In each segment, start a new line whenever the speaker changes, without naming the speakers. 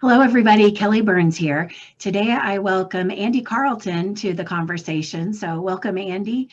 Hello, everybody. Kelly Byrnes here. Today, I welcome Andy Carlton to the conversation. So, welcome, Andy.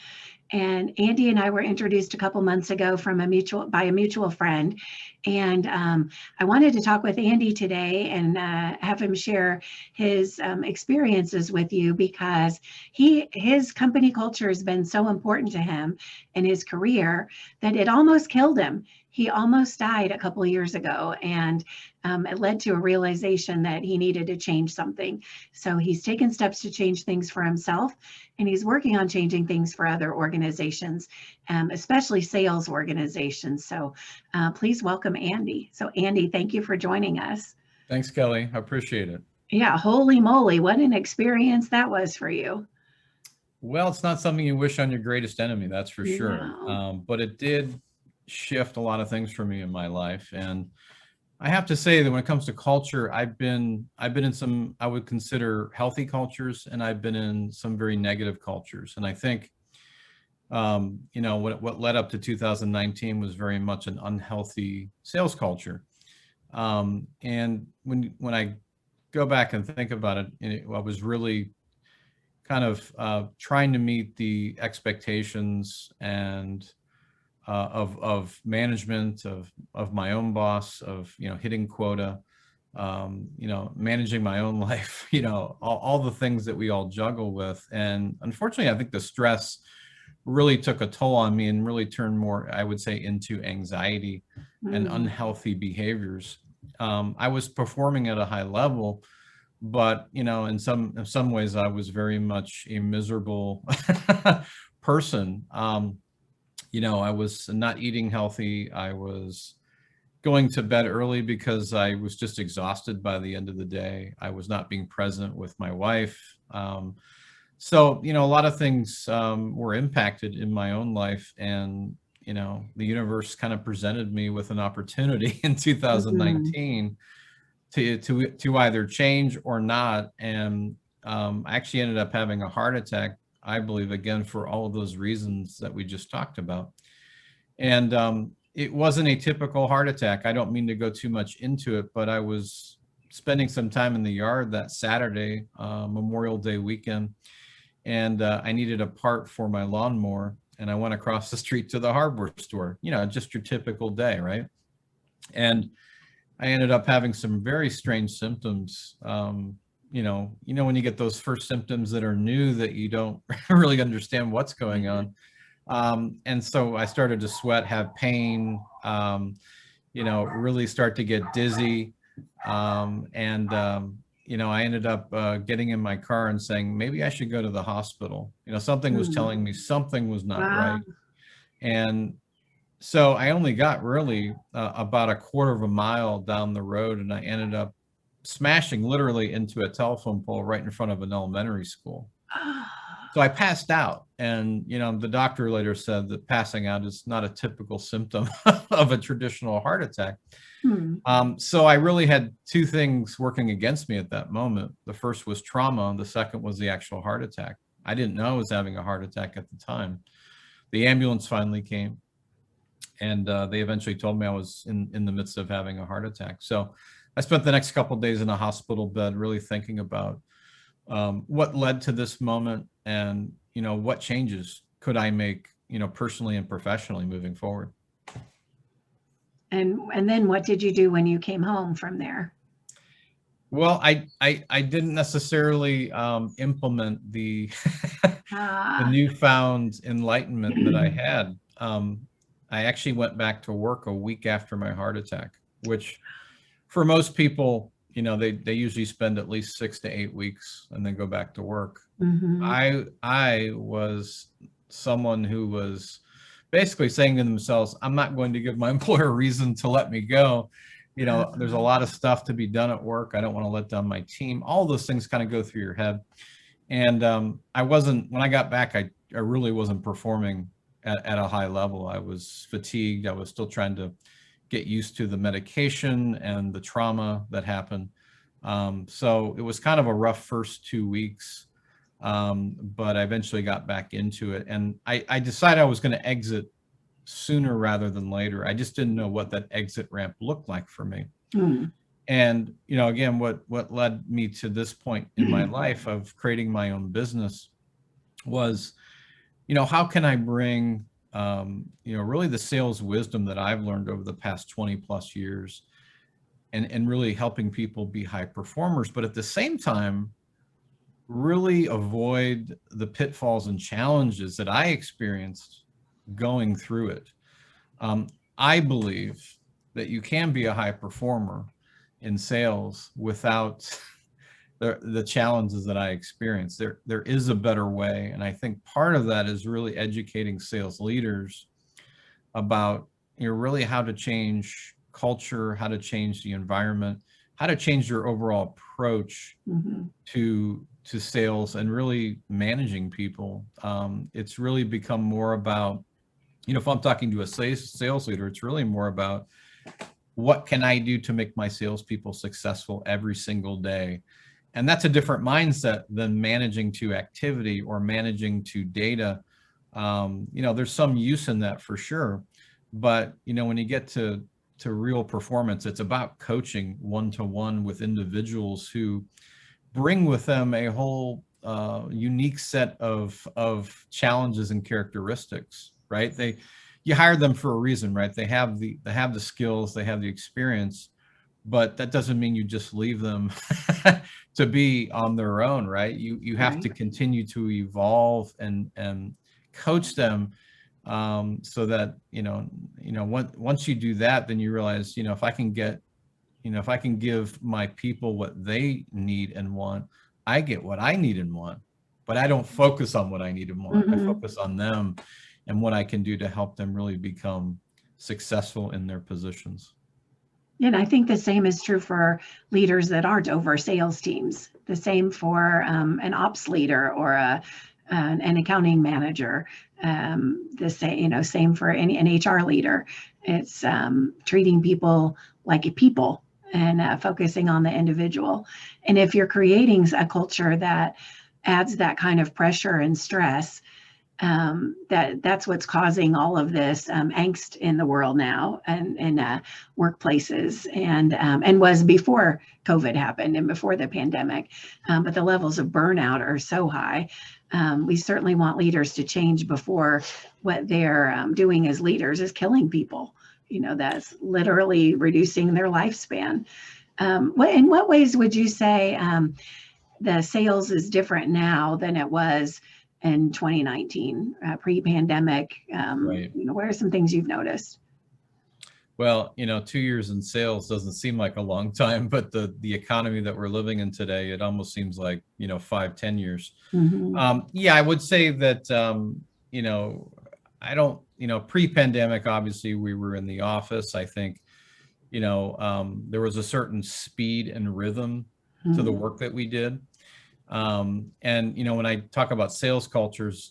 And Andy and I were introduced a couple months ago by a mutual friend. And I wanted to talk with Andy today and have him share his experiences with you because his company culture has been so important to him in his career that it almost killed him. He almost died a couple of years ago, and it led to a realization that he needed to change something. So he's taken steps to change things for himself, and he's working on changing things for other organizations, especially sales organizations. So please welcome Andy. So Andy, thank you for joining us.
Thanks, Kelly. I appreciate it.
Yeah, holy moly, what an experience that was for you.
Well, it's not something you wish on your greatest enemy, that's for sure.
No.
But it did shift a lot of things for me in my life. And I have to say that when it comes to culture, I've been in some, I would consider healthy cultures, and I've been in some very negative cultures. And I think, what led up to 2019 was very much an unhealthy sales culture. And when I go back and think about it, I was really kind of trying to meet the expectations and of management, of my own boss, of hitting quota, managing my own life, all the things that we all juggle with. And unfortunately, I think the stress really took a toll on me and really turned more, I would say, into anxiety and unhealthy behaviors. I was performing at a high level, but in some ways I was very much a miserable person. I was not eating healthy. I was going to bed early because I was just exhausted by the end of the day. I was not being present with my wife. So a lot of things were impacted in my own life, and the universe kind of presented me with an opportunity in 2019 to either change or not. And I actually ended up having a heart attack, I believe, again, for all of those reasons that we just talked about. And it wasn't a typical heart attack. I don't mean to go too much into it, but I was spending some time in the yard that Saturday, Memorial Day weekend, and I needed a part for my lawnmower. And I went across the street to the hardware store, just your typical day, right? And I ended up having some very strange symptoms. When you get those first symptoms that are new, that you don't really understand what's going on. And so I started to sweat, have pain, really start to get dizzy. I ended up getting in my car and saying, maybe I should go to the hospital. Something was telling me something was not right. And so I only got really about a quarter of a mile down the road, and I ended up smashing literally into a telephone pole right in front of an elementary school. So I passed out, and the doctor later said that passing out is not a typical symptom of a traditional heart attack. So I really had two things working against me at that moment. The first was trauma, and the second was the actual heart attack. I didn't know I was having a heart attack at the time. The ambulance finally came, and they eventually told me I was in the midst of having a heart attack. So I spent the next couple of days in a hospital bed really thinking about what led to this moment, and what changes could I make personally and professionally moving forward.
And then what did you do when you came home from there?
Well, I didn't necessarily implement the the newfound enlightenment that I had. I actually went back to work a week after my heart attack, which for most people, they usually spend at least 6 to 8 weeks and then go back to work. I was someone who was basically saying to themselves, I'm not going to give my employer a reason to let me go. There's a lot of stuff to be done at work. I don't want to let down my team. All those things kind of go through your head. And when I got back, I really wasn't performing at a high level. I was fatigued. I was still trying to get used to the medication and the trauma that happened. So it was kind of a rough first 2 weeks, but I eventually got back into it. And I decided I was going to exit sooner rather than later. I just didn't know what that exit ramp looked like for me. And, again, what led me to this point in my life of creating my own business was, how can I bring, really the sales wisdom that I've learned over the past 20 plus years, and really helping people be high performers, but at the same time, really avoid the pitfalls and challenges that I experienced going through it. I believe that you can be a high performer in sales without the challenges that I experienced. There is a better way. And I think part of that is really educating sales leaders about, really how to change culture, how to change the environment, how to change your overall approach to sales and really managing people. It's really become more about, if I'm talking to a sales leader, it's really more about what can I do to make my salespeople successful every single day. And that's a different mindset than managing to activity or managing to data. There's some use in that for sure. But, when you get to real performance, it's about coaching one-to-one with individuals who bring with them a whole unique set of challenges and characteristics, right? You hire them for a reason, right? They have the skills, they have the experience, but that doesn't mean you just leave them to be on their own, right? You have to continue to evolve and coach them, so that once you do that, then you realize, if I can give my people what they need and want, I get what I need and want, but I don't focus on what I need and want. I focus on them and what I can do to help them really become successful in their positions.
And I think the same is true for leaders that aren't over sales teams. The same for an ops leader or an accounting manager. Same for an HR leader. It's treating people like people and focusing on the individual. And if you're creating a culture that adds that kind of pressure and stress, that's what's causing all of this angst in the world now and in workplaces, and was before COVID happened and before the pandemic. But the levels of burnout are so high. We certainly want leaders to change before what they're doing as leaders is killing people. That's literally reducing their lifespan. In what ways would you say the sales is different now than it was in 2019, pre-pandemic?
Right.
What are some things you've noticed?
Well, 2 years in sales doesn't seem like a long time, but the economy that we're living in today, it almost seems like, 5-10 years. Yeah, I would say that, I don't, pre-pandemic, obviously we were in the office. I think, there was a certain speed and rhythm to the work that we did. And, when I talk about sales cultures,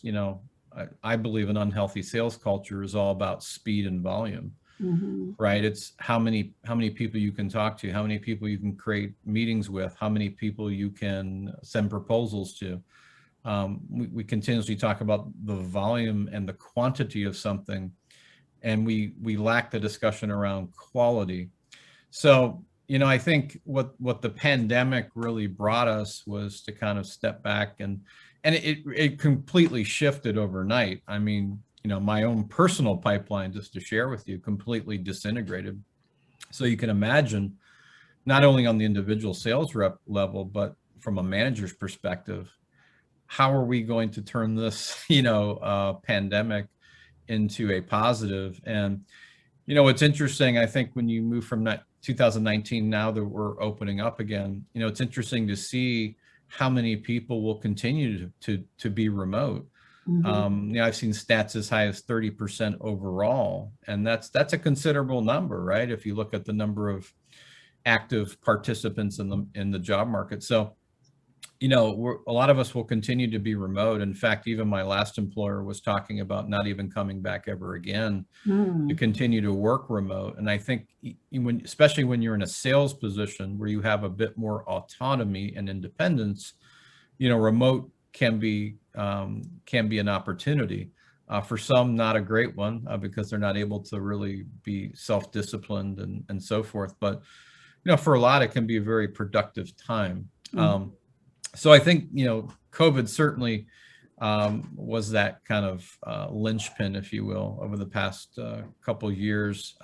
I believe an unhealthy sales culture is all about speed and volume, right? It's how many people you can talk to, how many people you can create meetings with, how many people you can send proposals to. We continuously talk about the volume and the quantity of something, and we lack the discussion around quality. So, I think what the pandemic really brought us was to kind of step back, and it completely shifted overnight. I mean, my own personal pipeline, just to share with you, completely disintegrated. So you can imagine, not only on the individual sales rep level, but from a manager's perspective, how are we going to turn this, pandemic into a positive? And, it's interesting. I think when you move from 2019, now that we're opening up again, it's interesting to see how many people will continue to be remote. I've seen stats as high as 30% overall, and that's a considerable number, right? If you look at the number of active participants in the job market. So, a lot of us will continue to be remote. In fact, even my last employer was talking about not even coming back ever again to continue to work remote. And I think especially when you're in a sales position where you have a bit more autonomy and independence, remote can be an opportunity. For some, not a great one, because they're not able to really be self-disciplined and so forth. But for a lot, it can be a very productive time.
Mm.
So I think, COVID certainly was that kind of linchpin, if you will, over the past couple of years.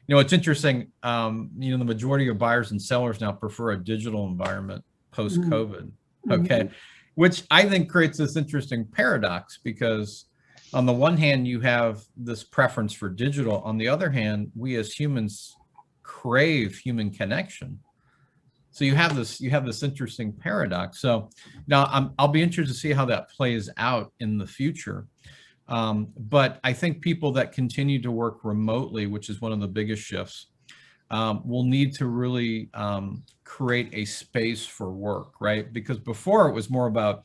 It's interesting, the majority of buyers and sellers now prefer a digital environment post-COVID, okay? Which I think creates this interesting paradox, because on the one hand, you have this preference for digital. On the other hand, we as humans crave human connection. So you have this interesting paradox. So now I'll be interested to see how that plays out in the future. But I think people that continue to work remotely, which is one of the biggest shifts, will need to really create a space for work, right? Because before it was more about,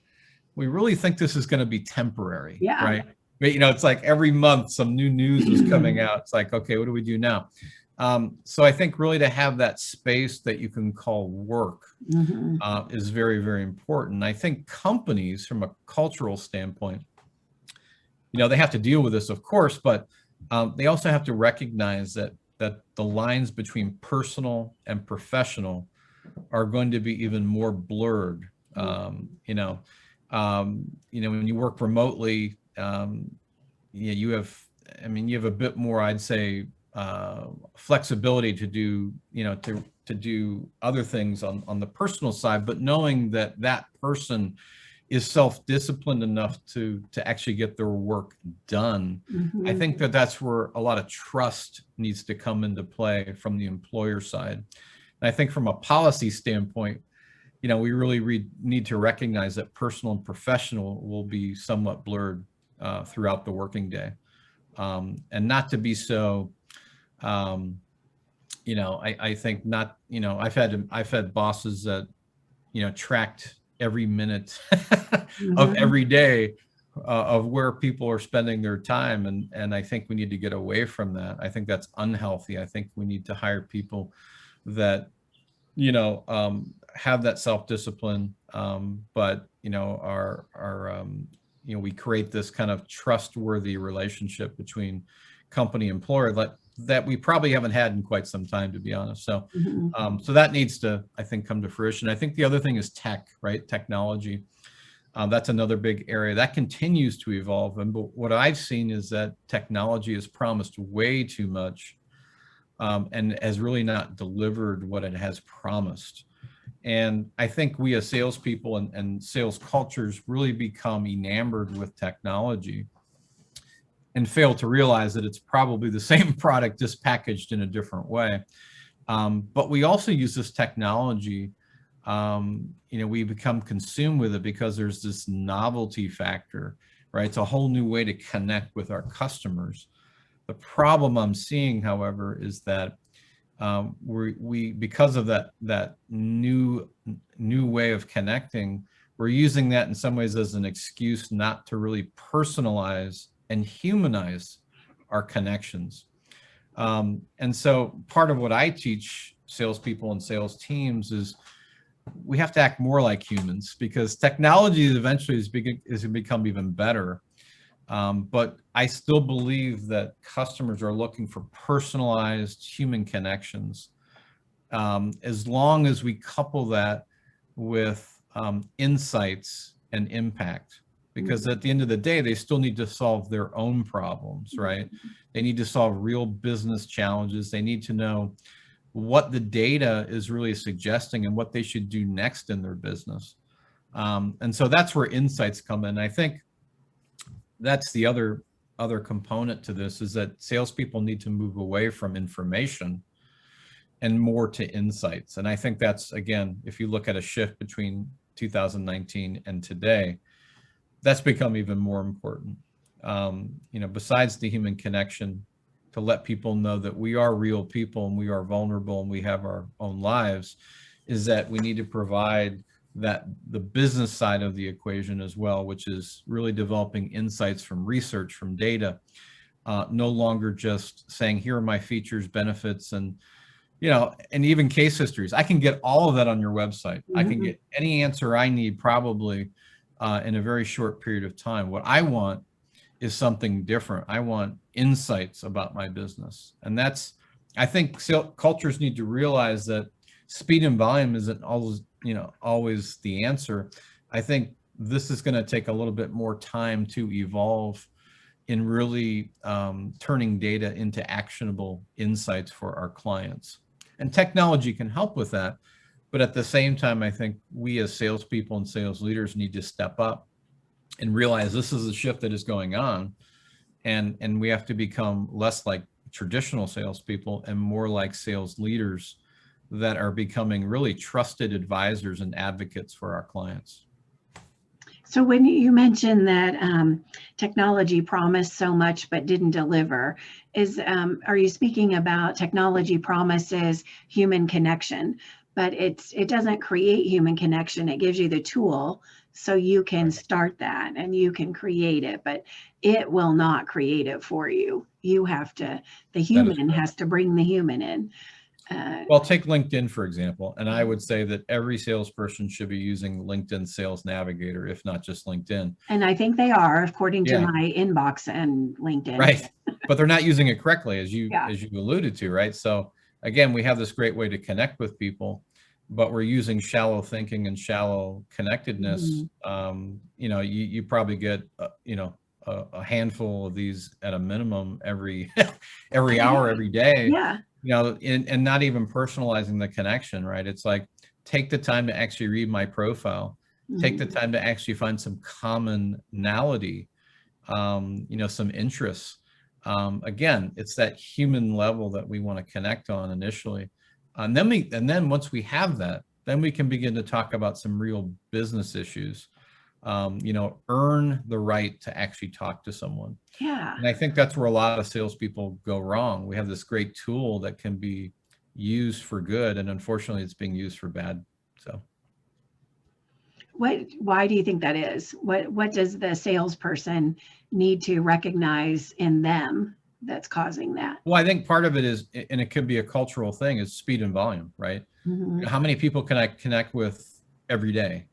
we really think this is going to be temporary, right? But it's like every month some new news is coming out. It's like, okay, what do we do now? So I think really to have that space that you can call work is very, very important. I think companies, from a cultural standpoint, they have to deal with this, of course, but they also have to recognize that the lines between personal and professional are going to be even more blurred. When you work remotely, you have a bit more, I'd say, flexibility to do, to do other things on the personal side, but knowing that that person is self-disciplined enough to actually get their work done. I think that's where a lot of trust needs to come into play from the employer side. And I think from a policy standpoint, we really need to recognize that personal and professional will be somewhat blurred throughout the working day, and not to be so. I think not. I've had bosses that tracked every minute of every day of where people are spending their time, and I think we need to get away from that. I think that's unhealthy. I think we need to hire people that have that self-discipline, but we create this kind of trustworthy relationship between company and employer that we probably haven't had in quite some time, to be honest. So, so that needs to, I think, come to fruition. I think the other thing is tech, right? Technology. That's another big area that continues to evolve. And what I've seen is that technology has promised way too much, and has really not delivered what it has promised. And I think we as salespeople and sales cultures really become enamored with technology and fail to realize that it's probably the same product just packaged in a different way. But we also use this technology, we become consumed with it because there's this novelty factor, right? It's a whole new way to connect with our customers. The problem I'm seeing, however, is that we because of that new way of connecting, we're using that in some ways as an excuse not to really personalize and humanize our connections. And so part of what I teach salespeople and sales teams is we have to act more like humans, because technology eventually is going to become even better. But I still believe that customers are looking for personalized human connections, as long as we couple that with insights and impact. Because at the end of the day, they still need to solve their own problems, right? They need to solve real business challenges. They need to know what the data is really suggesting and what they should do next in their business. And so that's where insights come in. I think that's the other component to this, is that salespeople need to move away from information and more to insights. And I think that's, again, if you look at a shift between 2019 and today, that's become even more important. Besides the human connection, to let people know that we are real people and we are vulnerable and we have our own lives, is that we need to provide the business side of the equation as well, which is really developing insights from research, from data, no longer just saying, here are my features, benefits, and even case histories. I can get all of that on your website. I can get any answer I need probably in a very short period of time. What I want is something different. I want insights about my business. And that's I think cultures need to realize that speed and volume isn't always, always the answer. I think this is going to take a little bit more time to evolve in really turning data into actionable insights for our clients. And technology can help with that. But at the same time, I think we as salespeople and sales leaders need to step up and realize this is a shift that is going on. And we have to become less like traditional salespeople and more like sales leaders that are becoming really trusted advisors and advocates for our clients.
So when you mentioned that technology promised so much but didn't deliver, are you speaking about technology promises human connection, but it doesn't create human connection? It gives you the tool so you can start that and you can create it, but it will not create it for you. You have to, the human has to bring the human in.
Well, take LinkedIn, for example, and I would say that every salesperson should be using LinkedIn Sales Navigator, if not just LinkedIn.
And I think they are, according to my inbox and LinkedIn.
Right, but they're not using it correctly, as you alluded to, right? So again, we have this great way to connect with people, but we're using shallow thinking and shallow connectedness. You probably get a handful of these at a minimum every hour, every day.
Yeah.
And not even personalizing the connection, right? It's like, take the time to actually read my profile, take the time to actually find some commonality, some interests. Again, it's that human level that we want to connect on initially. And then once we have that, then we can begin to talk about some real business issues. Earn the right to actually talk to someone.
Yeah.
And I think that's where a lot of salespeople go wrong. We have this great tool that can be used for good, and unfortunately it's being used for bad. So
why do you think that is? What does the salesperson need to recognize in them that's causing that?
Well, I think part of it is, and it could be a cultural thing, is speed and volume, right? How many people can I connect with every day?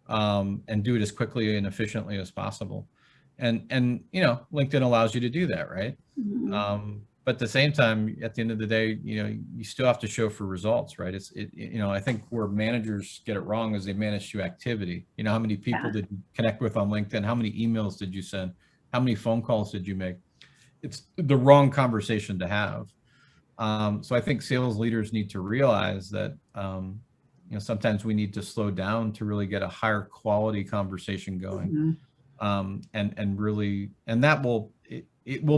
And do it as quickly and efficiently as possible. And LinkedIn allows you to do that, right? But at the same time, at the end of the day, you still have to show for results, right? I think where managers get it wrong is they manage to activity. How many people did you connect with on LinkedIn? How many emails did you send? How many phone calls did you make? It's the wrong conversation to have. So I think sales leaders need to realize that, sometimes we need to slow down to really get a higher quality conversation going. And that will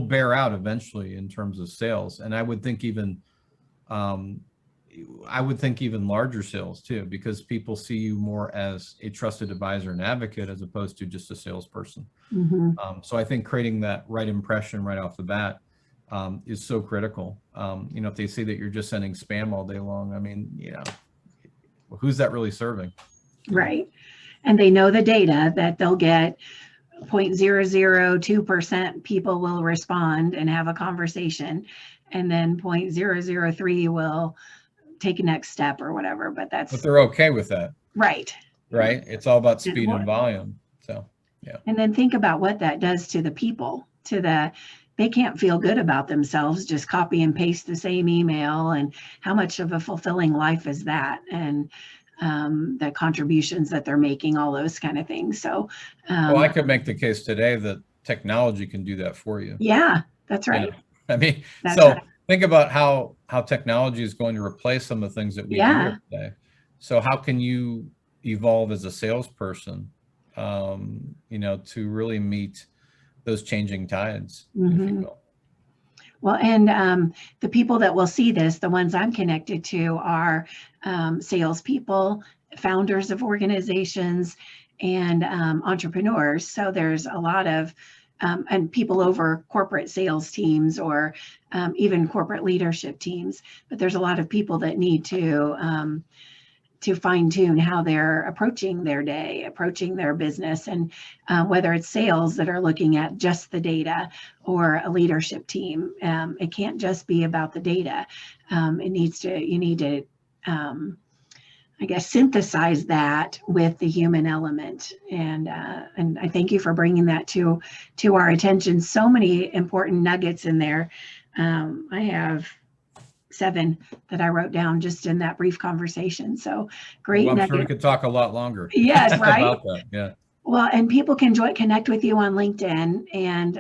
bear out eventually in terms of sales. And I would think even larger sales too, because people see you more as a trusted advisor and advocate as opposed to just a salesperson. So I think creating that right impression right off the bat is so critical. If they see that you're just sending spam all day long, who's that really serving?
Right. And they know the data that they'll get 0.002% people will respond and have a conversation, and then 0.003 will take a next step or whatever, but
they're okay with that.
Right.
It's all about speed and volume. So, yeah.
And then think about what that does to the people, they can't feel good about themselves, just copy and paste the same email, and how much of a fulfilling life is that? And the contributions that they're making, all those kind of things. So,
well, I could make the case today that technology can do that for you.
Yeah, that's right.
Think about how technology is going to replace some of the things that we do today. So how can you evolve as a salesperson, to really meet those changing tides, if you will?
Well, and the people that will see this, the ones I'm connected to, are salespeople, founders of organizations, and entrepreneurs. So there's a lot of, and people over corporate sales teams or even corporate leadership teams. But there's a lot of people that need to fine tune how they're approaching their day, approaching their business, and whether it's sales that are looking at just the data or a leadership team. It can't just be about the data. You need to, I guess, synthesize that with the human element. And I thank you for bringing that to our attention. So many important nuggets in there. I have 7 that I wrote down just in that brief conversation. So great.
Well, I'm sure we could talk a lot longer.
Yes, right.
About that. Yeah.
Well, and people can connect with you on LinkedIn, and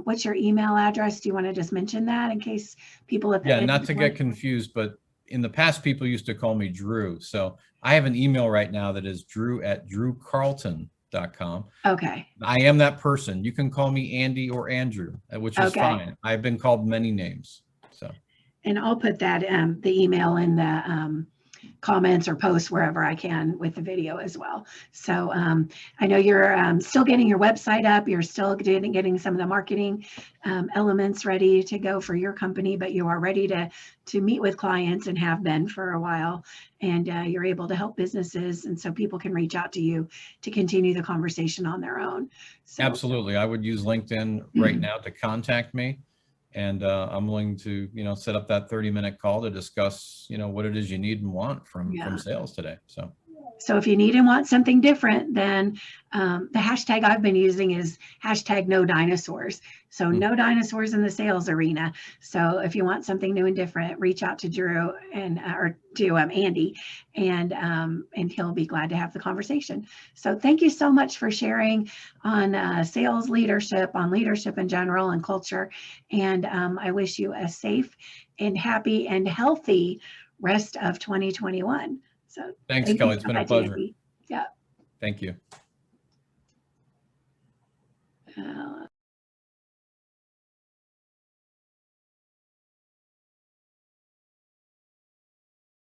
what's your email address? Do you want to just mention that in case people at the
Yeah, not to get confused, but in the past, people used to call me Drew. So I have an email right now that is drew@drewcarlton.com.
Okay.
I am that person. You can call me Andy or Andrew, which is fine. I've been called many names. So.
And I'll put that the email in the comments or posts wherever I can with the video as well. So I know you're still getting your website up. You're still getting some of the marketing elements ready to go for your company, but you are ready to meet with clients and have been for a while. And you're able to help businesses. And so people can reach out to you to continue the conversation on their own. So,
absolutely. I would use LinkedIn right now to contact me. And I'm willing to, set up that 30-minute call to discuss, what it is you need and want from sales today. So
if you need and want something different, then the hashtag I've been using is #NoDinosaurs. So no dinosaurs in the sales arena. So if you want something new and different, reach out to Drew or to Andy, and he'll be glad to have the conversation. So thank you so much for sharing on sales leadership, on leadership in general and culture. And I wish you a safe and happy and healthy rest of 2021. So
thanks, Kelly. It's been a pleasure.
Andy. Yeah.
Thank you.